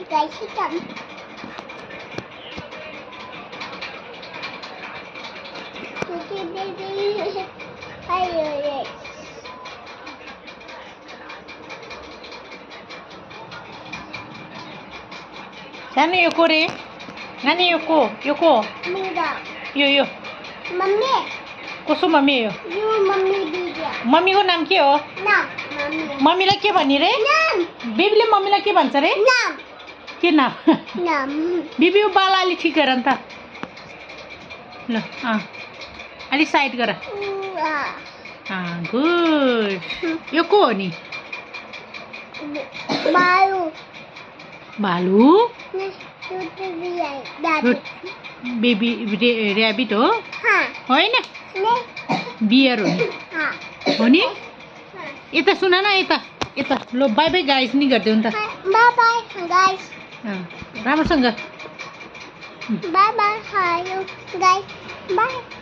guys, hitam. Ayo, Sana yuko re? Ngani yuko? Yuko? Mira, Yo. mami, कसो mummy हो you mami dia. मम्मीको नाम के हो Nam, mami. मम्मीलाई के भनि रे Nam, बेबीले मम्मीलाई के भन्छ रे nam, के नाम nam. बेबी वो बाल अलि ठिक गर नि त ल अलि साइड गर गुड यो को हो नि Baru. भालु Itu dia. Dah. Baby rabbit हो Ha. होइन Ne. बियर हो नि Ha. हो नि यता सुन न यता ल बाई बाई गाइस नि गरिदेऊ नि त Bye bye guys. राम्रोसँग Bye bye. Hi you guys. Bye.